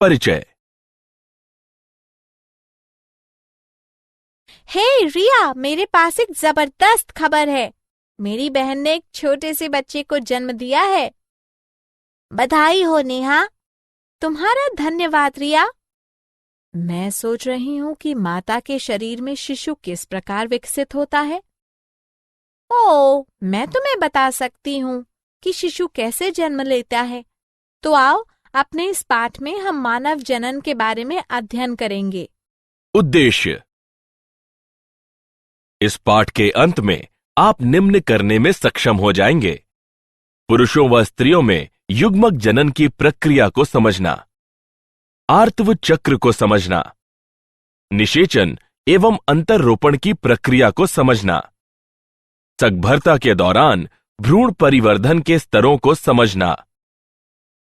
परिचय। हे रिया, मेरे पास एक जबरदस्त खबर है। मेरी बहन ने एक छोटे से बच्चे को जन्म दिया है। बधाई हो नेहा। तुम्हारा धन्यवाद रिया। मैं सोच रही हूँ कि माता के शरीर में शिशु किस प्रकार विकसित होता है। ओह, मैं तुम्हें बता सकती हूँ कि शिशु कैसे जन्म लेता है। तो आओ, अपने इस पाठ में हम मानव जनन के बारे में अध्ययन करेंगे। उद्देश्य। इस पाठ के अंत में आप निम्न करने में सक्षम हो जाएंगे: पुरुषों व स्त्रियों में युग्मक जनन की प्रक्रिया को समझना, आर्तव चक्र को समझना, निषेचन एवं अंतररोपण की प्रक्रिया को समझना, सकभरता के दौरान भ्रूण परिवर्धन के स्तरों को समझना,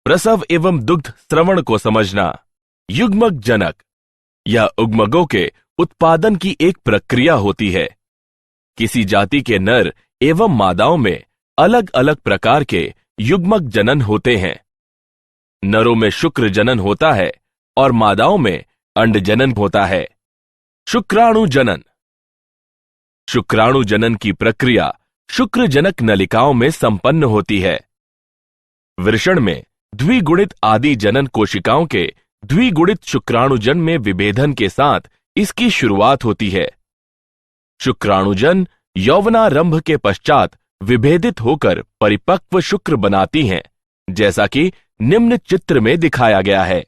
प्रसव एवं दुग्ध स्रवण को समझना। युग्मक जनक यह उग्मकों के उत्पादन की एक प्रक्रिया होती है। किसी जाति के नर एवं मादाओं में अलग अलग प्रकार के युग्मक जनन होते हैं। नरों में शुक्र जनन होता है और मादाओं में अंड जनन होता है। शुक्राणु जनन। शुक्राणु जनन की प्रक्रिया शुक्रजनक नलिकाओं में संपन्न होती है। वृषण में द्विगुणित आदि जनन कोशिकाओं के द्विगुणित शुक्राणुजन में विभेदन के साथ इसकी शुरुआत होती है। शुक्राणुजन यौवनारंभ के पश्चात विभेदित होकर परिपक्व शुक्र बनाती हैं, जैसा कि निम्न चित्र में दिखाया गया है।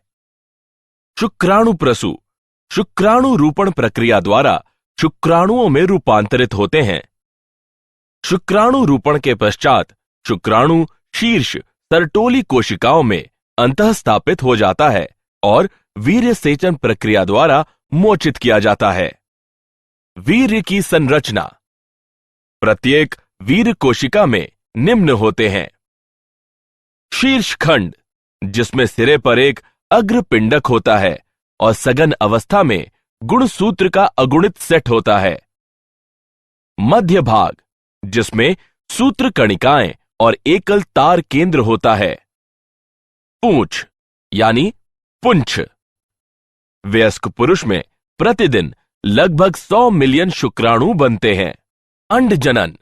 शुक्राणु प्रसु शुक्राणु रूपण प्रक्रिया द्वारा शुक्राणुओं में रूपांतरित होते हैं। शुक्राणु रूपण के पश्चात शुक्राणु शीर्ष सरटोली कोशिकाओं में अंतःस्थापित हो जाता है और वीर्य सेचन प्रक्रिया द्वारा मोचित किया जाता है। वीर्य की संरचना। प्रत्येक वीर्य कोशिका में निम्न होते हैं: शीर्ष खंड, जिसमें सिरे पर एक अग्रपिंडक होता है और सघन अवस्था में गुणसूत्र का अगुणित सेट होता है। मध्य भाग, जिसमें सूत्र कणिकाएं और एकल तार केंद्र होता है। पूंछ यानी पुंछ। वयस्क पुरुष में प्रतिदिन लगभग 100 मिलियन शुक्राणु बनते हैं। अंडजनन।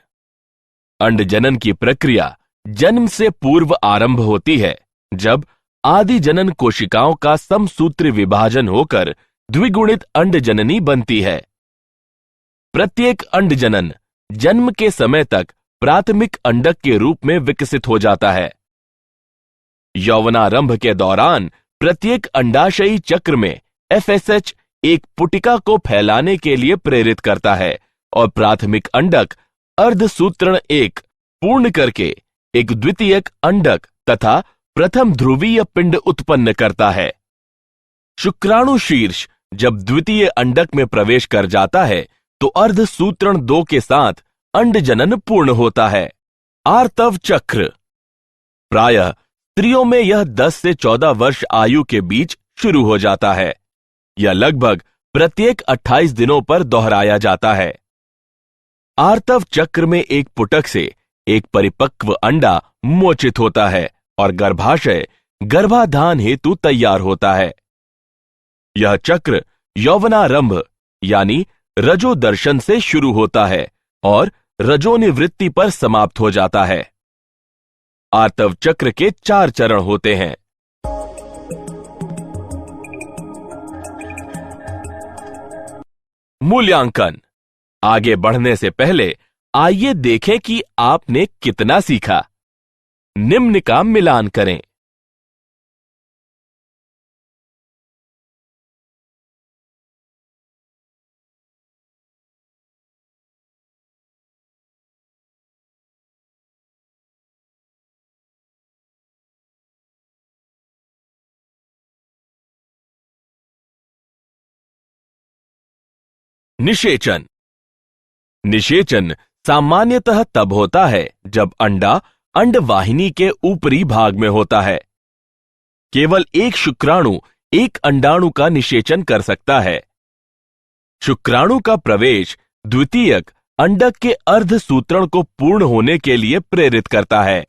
अंडजनन की प्रक्रिया जन्म से पूर्व आरंभ होती है, जब आदि जनन कोशिकाओं का समसूत्र विभाजन होकर द्विगुणित अंडजननी बनती है। प्रत्येक अंडजनन जन्म के समय तक प्राथमिक अंडक के रूप में विकसित हो जाता है। यौवनारंभ के दौरान प्रत्येक अंडाशयी चक्र में FSH एक पुटिका को फैलाने के लिए प्रेरित करता है और प्राथमिक अंडक अर्धसूत्रण एक पूर्ण करके एक द्वितीयक अंडक तथा प्रथम ध्रुवीय पिंड उत्पन्न करता है। शुक्राणु शीर्ष जब द्वितीय अंडक में प्रवेश कर जाता है तो अर्धसूत्रण 2 के साथ अंडजनन पूर्ण होता है। आर्तव चक्र। प्रायः स्त्रियों में यह 10 से 14 वर्ष आयु के बीच शुरू हो जाता है। यह लगभग प्रत्येक 28 दिनों पर दोहराया जाता है। आर्तव चक्र में एक पुटक से एक परिपक्व अंडा मोचित होता है और गर्भाशय गर्भाधान हेतु तैयार होता है। यह चक्र यौवनारंभ यानी रजो दर्शन से शुरू होता है और रजोनिवृत्ति पर समाप्त हो जाता है। आर्तव चक्र के 4 चरण होते हैं। मूल्यांकन। आगे बढ़ने से पहले आइए देखें कि आपने कितना सीखा। निम्न का मिलान करें। निषेचन। निषेचन सामान्यतः तब होता है जब अंडा अंडवाहिनी के ऊपरी भाग में होता है। केवल एक शुक्राणु एक अंडाणु का निषेचन कर सकता है। शुक्राणु का प्रवेश द्वितीयक अंडक के अर्धसूत्रण को पूर्ण होने के लिए प्रेरित करता है।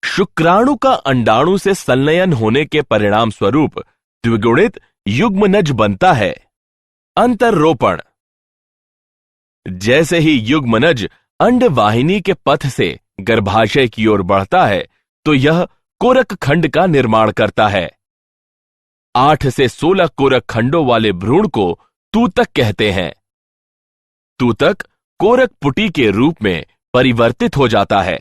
शुक्राणु का अंडाणु से संलयन होने के परिणाम स्वरूप द्विगुणित युग्मनज बनता है। अंतर्रोपण। जैसे ही युग्मनज अंडवाहिनी के पथ से गर्भाशय की ओर बढ़ता है तो यह कोरक खंड का निर्माण करता है। 8 से 16 कोरक खंडों वाले भ्रूण को तूतक कहते हैं। तूतक कोरक पुटी के रूप में परिवर्तित हो जाता है।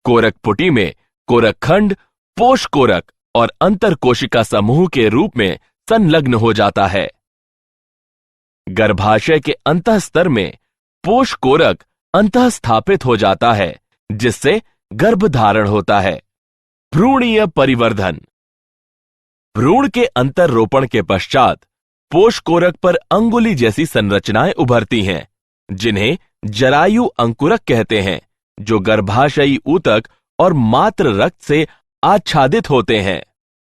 कोरक पुटी में कोरक खंड पोष कोरक और अंतरकोशिका समूह के रूप में संलग्न हो जाता है। गर्भाशय के अंतःस्तर में पोष कोरक अंतःस्थापित हो जाता है, जिससे गर्भधारण होता है। भ्रूणीय परिवर्धन। भ्रूण के अंतर्रोपण के पश्चात पोष कोरक पर अंगुली जैसी संरचनाएं उभरती हैं, जिन्हें जरायु अंकुरक कहते हैं, जो गर्भाशयी ऊतक और मात्र रक्त से आच्छादित होते हैं।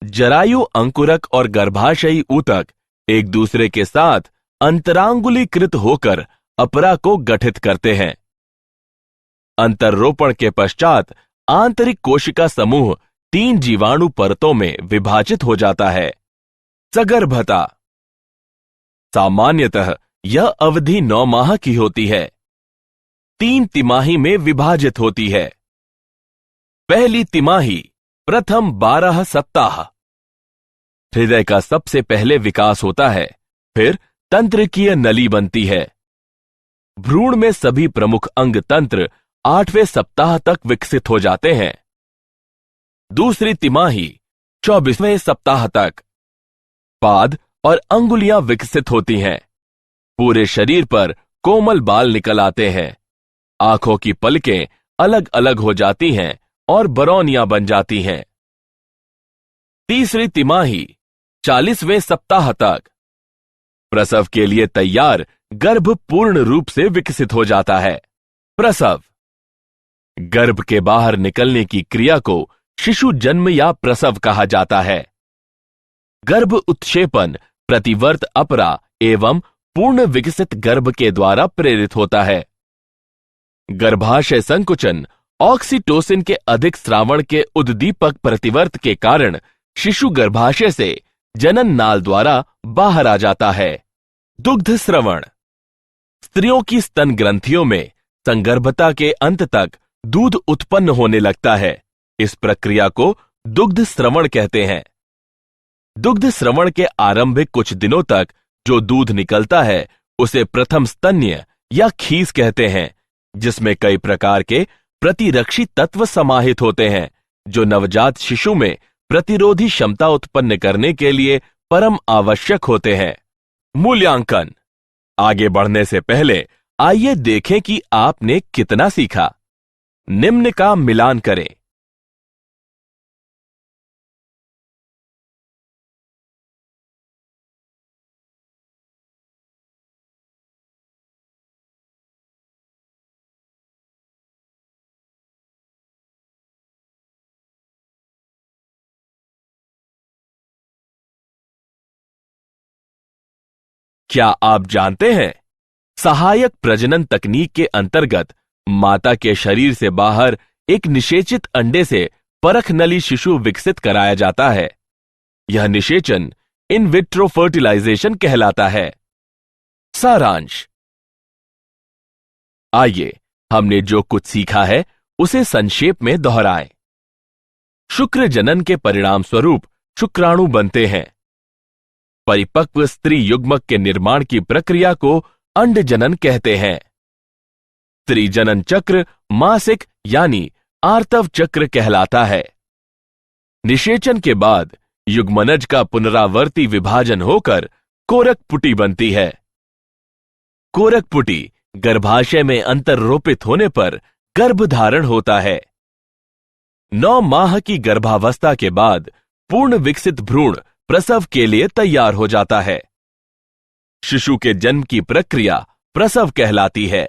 जरायु अंकुरक और गर्भाशयी ऊतक एक दूसरे के साथ अंतरांगुलीकृत होकर अपरा को गठित करते हैं। अंतर्रोपण के पश्चात आंतरिक कोशिका समूह 3 जीवाणु परतों में विभाजित हो जाता है। सगर्भता। सामान्यतः यह अवधि 9 माह की होती है। 3 तिमाही में विभाजित होती है। पहली तिमाही प्रथम 12 सप्ताह हृदय का सबसे पहले विकास होता है, फिर तंत्रिकीय नली बनती है। भ्रूण में सभी प्रमुख अंग तंत्र 8वें सप्ताह तक विकसित हो जाते हैं। दूसरी तिमाही 24वें सप्ताह तक पाद और अंगुलियां विकसित होती हैं। पूरे शरीर पर कोमल बाल निकल आते हैं। आंखों की पलकें अलग अलग हो जाती हैं और बरौनियां बन जाती हैं। तीसरी तिमाही 40वें सप्ताह तक प्रसव के लिए तैयार गर्भ पूर्ण रूप से विकसित हो जाता है। प्रसव। गर्भ के बाहर निकलने की क्रिया को शिशु जन्म या प्रसव कहा जाता है। गर्भ उत्क्षेपण प्रतिवर्त अपरा एवं पूर्ण विकसित गर्भ के द्वारा प्रेरित होता है। गर्भाशय संकुचन ऑक्सीटोसिन के अधिक स्रावण के उद्दीपक प्रतिवर्त के कारण शिशु गर्भाशय से जनन नाल द्वारा बाहर आ जाता है। दुग्ध स्रवण। स्त्रियों की स्तन ग्रंथियों में संगर्भता के अंत तक दूध उत्पन्न होने लगता है। इस प्रक्रिया को दुग्ध स्रवण कहते हैं। दुग्ध स्रवण के आरंभिक कुछ दिनों तक जो दूध निकलता है उसे प्रथम स्तन्य या खीस कहते हैं, जिसमें कई प्रकार के प्रतिरक्षी तत्व समाहित होते हैं, जो नवजात शिशु में प्रतिरोधी क्षमता उत्पन्न करने के लिए परम आवश्यक होते हैं। मूल्यांकन। आगे बढ़ने से पहले आइए देखें कि आपने कितना सीखा। निम्न का मिलान करें। क्या आप जानते हैं, सहायक प्रजनन तकनीक के अंतर्गत माता के शरीर से बाहर एक निषेचित अंडे से परख नली शिशु विकसित कराया जाता है। यह निषेचन इन विट्रो फर्टिलाइजेशन कहलाता है। सारांश। आइए हमने जो कुछ सीखा है उसे संक्षेप में दोहराएं। शुक्र जनन के परिणाम स्वरूप शुक्राणु बनते हैं। परिपक्व स्त्री युग्मक के निर्माण की प्रक्रिया को अंड जनन कहते हैं। स्त्री जनन चक्र मासिक यानी आर्तव चक्र कहलाता है। निषेचन के बाद युग्मनज का पुनरावर्ती विभाजन होकर कोरक पुटी बनती है। कोरक पुटी गर्भाशय में अंतर्रोपित होने पर गर्भधारण होता है। 9 माह की गर्भावस्था के बाद पूर्ण विकसित भ्रूण प्रसव के लिए तैयार हो जाता है। शिशु के जन्म की प्रक्रिया प्रसव कहलाती है।